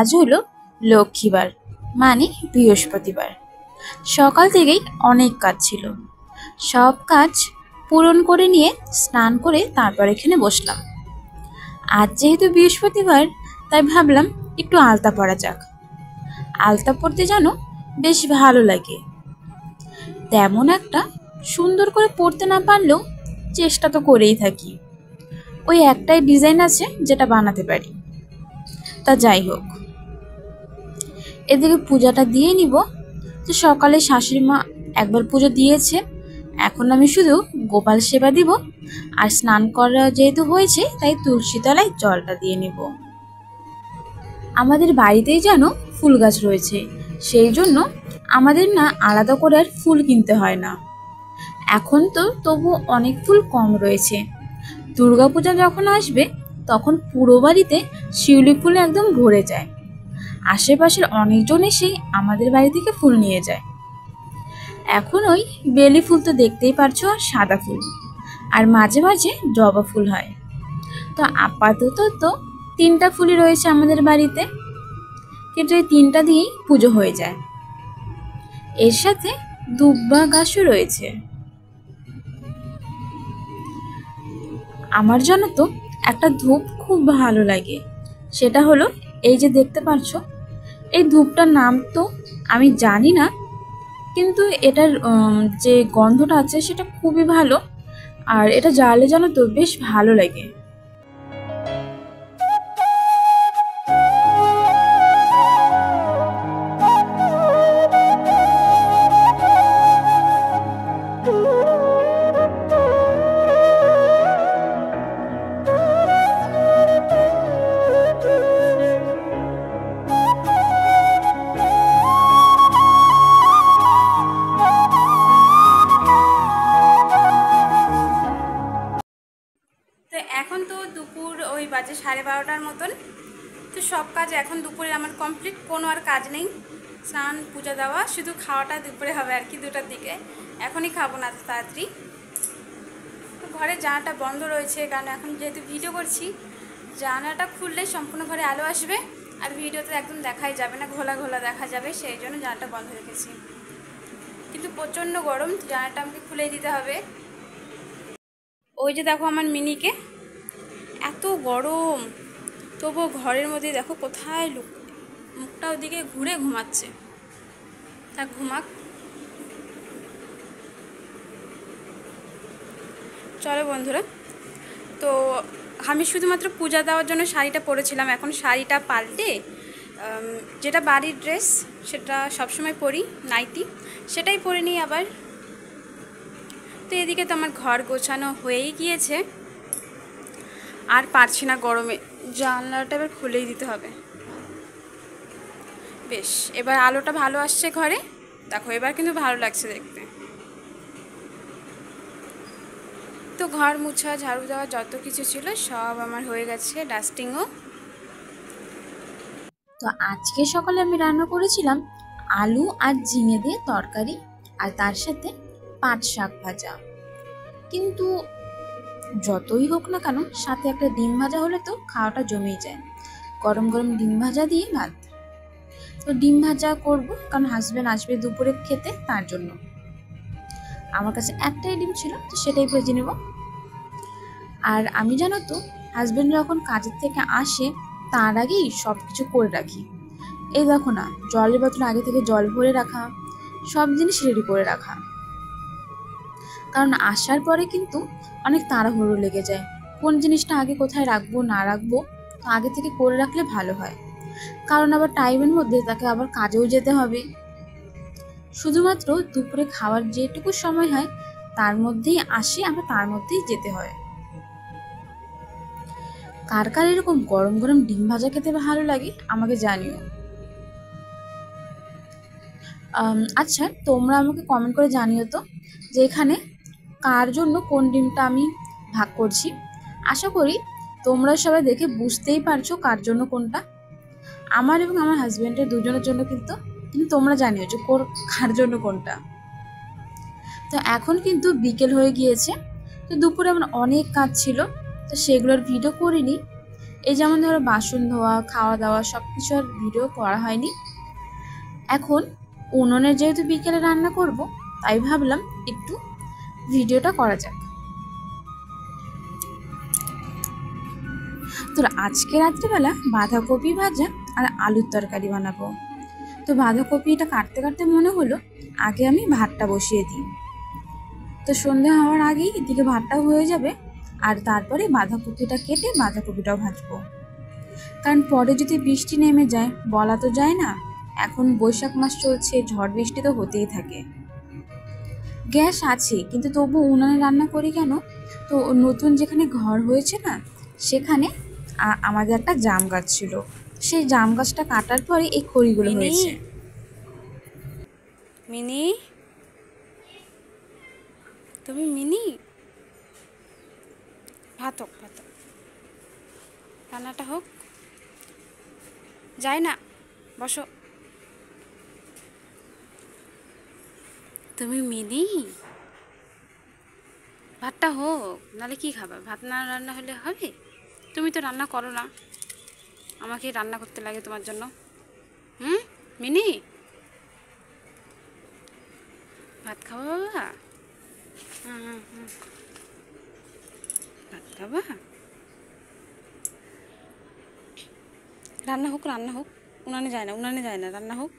আজ হলো লক্ষ্মীবার, মানে বৃহস্পতিবার। সকাল থেকেই অনেক কাজ ছিল। সব কাজ পূরণ করে নিয়ে স্নান করে তারপর এখানে বসলাম। আজ যেহেতু বৃহস্পতিবার, তাই ভাবলাম একটু আলতা পরা যাক। আলতা পরতে যেন বেশ ভালো লাগে। তেমন একটা সুন্দর করে পরতে না পারলেও চেষ্টা তো করেই থাকি। ওই একটাই ডিজাইন আছে যেটা বানাতে পারি। তা যাই হোক, এদিকে পূজাটা দিয়ে নিব। তো সকালে শাশুড়ি মা একবার পুজো দিয়েছে, এখন আমি শুধু গোপাল সেবা দিব। আর স্নান করা যেহেতু হয়েছে, তাই তুলসী তলায় জলটা দিয়ে নিব। আমাদের বাড়িতেই যেন ফুল গাছ রয়েছে, সেই জন্য আমাদের না আলাদা করে আর ফুল কিনতে হয় না। এখন তো তবু অনেক ফুল কম রয়েছে। দুর্গাপূজা যখন আসবে তখন পুরো বাড়িতে শিউলি ফুলে একদম ভরে যায়। আশেপাশের অনেকজন এসে আমাদের বাড়ি থেকে ফুল নিয়ে যায়। এখন ওই বেলি ফুল তো দেখতেই পারছো, আর সাদা ফুল, আর মাঝে মাঝে জবা ফুল হয়। তো আপাতত তো 3টা ফুলই রয়েছে আমাদের বাড়িতে, কিন্তু এই 3টা দিয়েই পুজো হয়ে যায়। এর সাথে দুব্বা গাছও রয়েছে। আমার জানো তো একটা ধূপ খুব ভালো লাগে, সেটা হলো এই যে দেখতে পাচ্ছ। এই ধূপটার নাম তো আমি জানি না, কিন্তু এটার যে গন্ধটা আছে সেটা খুবই ভালো, আর এটা জ্বালে জানো তো বেশ ভালো লাগে। তো এখন তো দুপুর ওই বাজে 12:30টার মতন। তো সব কাজ এখন দুপুরে আমার কমপ্লিট, কোনো আর কাজ নেই। স্নান পূজা দেওয়া, শুধু খাওয়াটা দুপুরে হবে আর কি, 2টার দিকে। এখনই খাবো না তাড়াতাড়ি। তো ঘরে জানালাটা বন্ধ রয়েছে, কারণ এখন যেহেতু ভিডিও করছি, জানালাটা খুললে সম্পূর্ণ ঘরে আলো আসবে, আর ভিডিওতে একদম দেখাই যাবে না, ঘোলা ঘোলা দেখা যাবে, সেই জন্য জানালাটা বন্ধ রেখেছি। কিন্তু প্রচণ্ড গরম, জানালাটা আমাকে খুলেই দিতে হবে। ওই যে দেখো আমার মিনিকে, এত গরম, তবুও ঘরের মধ্যে দেখো কোথায় মুখটা ওদিকে ঘুরে ঘুমাচ্ছে। তা ঘুমাক। চলো বন্ধুরা, তো আমি শুধুমাত্র পূজা দেওয়ার জন্য শাড়িটা পরেছিলাম, এখন শাড়িটা পাল্টে যেটা বাড়ির ড্রেস সেটা সবসময় পরি, নাইটি, সেটাই পরে নিই আবার। তো এদিকে তো আমার ঘর গোছানো হয়েই গিয়েছে, আর পারছি না গরমে, জানলাটা এবার খুলেই দিতে হবে। বেশ, এবার আলোটা ভালো আসছে ঘরে, দেখো এবার কিন্তু ভালো লাগছে দেখতে। তো ঘর মুছা, ঝাড়ু দেওয়া যত কিছু ছিল সব আমার হয়ে গেছে, ডাস্টিংও। তো আজকে সকালে আমি রান্না করেছিলাম আলু আর ঝিঙে দিয়ে তরকারি, আর তার সাথে পাট শাক ভাজা। কিন্তু যতই হোক না কেন, সাথে একটা ডিম ভাজা হলে তো খাওয়াটা জমেই যায়। গরম গরম ডিম ভাজা দিয়ে ভাত। তো ডিম ভাজা করব, কারণ হাজব্যান্ড আসবে দুপুরে খেতে, তার জন্য। আমার কাছে একটাই ডিম ছিল, তো সেটাই ভেজে নেব। আর আমি জানো তো, হাজব্যান্ড যখন কাজের থেকে আসে তার আগেই সব কিছু করে রাখি। এই দেখো না, জলের বোতলে আগে থেকে জল ভরে রাখা, সব জিনিস রেডি করে রাখা। কারণ আসার পরে কিন্তু অনেক তাড়াহুড়ো লেগে যায়, কোন জিনিসটা আগে কোথায় রাখবো না রাখবো, তো আগে থেকে করে রাখলে ভালো হয়। কারণ আবার টাইমের মধ্যে তাকে আবার কাজেও যেতে হবে। শুধুমাত্র দুপুরে খাওয়ার যেটুকু সময় হয় তার মধ্যেই আসে, আমরা তার মধ্যেই যেতে হয়। কার কার এরকম গরম গরম ডিম ভাজা খেতে ভালো লাগে আমাকে জানিও। আচ্ছা, তোমরা আমাকে কমেন্ট করে জানিও তো যে এখানে কার জন্য কোন ডিমটা আমি ভাগ করছি। আশা করি তোমরা সবাই দেখে বুঝতেই পারছো কার জন্য কোনটা। আমার এবং আমার হাজব্যান্ডের দুজনের জন্য, কিন্তু তোমরা জানিও যে কার জন্য কোনটা। তো এখন কিন্তু বিকেল হয়ে গিয়েছে। তো দুপুরে আমার অনেক কাজ ছিল, তো সেগুলোর ভিডিও করিনি। এই যেমন ধরো বাসন ধোয়া, খাওয়া দাওয়া সব কিছু আর ভিডিও করা হয়নি। এখন উনুনে যেহেতু বিকেলে রান্না করব, তাই ভাবলাম একটু ভিডিওটা করা যাক। তো আজকে রাত্রিবেলা বাঁধাকপি ভাজা আর আলুর তরকারি বানাবো। তো বাঁধাকপিটা কাটতে কাটতে মনে হলো আগে আমি ভাতটা বসিয়ে দিই, তো সন্ধে হওয়ার আগেই এদিকে ভাতটাও হয়ে যাবে, আর তারপরে বাঁধাকপিটা কেটে বাঁধাকপিটাও ভাজবো। কারণ পরে যদি বৃষ্টি নেমে যায় বলা তো যায় না, এখন বৈশাখ মাস চলছে, ঝড় বৃষ্টি তো হতেই থাকে। গ্যাস আছে কিন্তু তবু উনানে রান্না করি কেন, তো নতুন যেখানে ঘর হয়েছে না, সেখানে আমাদের একটা জাম গাছ ছিল, সেই জাম গাছটা কাটার পরে এই খড়িগুলো হয়েছে। মিনি, তুমি মিনি, ভাত হোক, ভাত হোক, রান্নাটা হোক। যাই না, বসো। তুমি মিনি, ভাতটা হোক, নাহলে কি খাবা? ভাত না রান্না হলে হবে? তুমি তো রান্না করো না, আমাকে রান্না করতে লাগে তোমার জন্য। মিনি, ভাত খাবা বাবা? ভাত খাবা? রান্না হোক, রান্না হোক। উনানে যায় না, উনানে যায় না, রান্না হোক।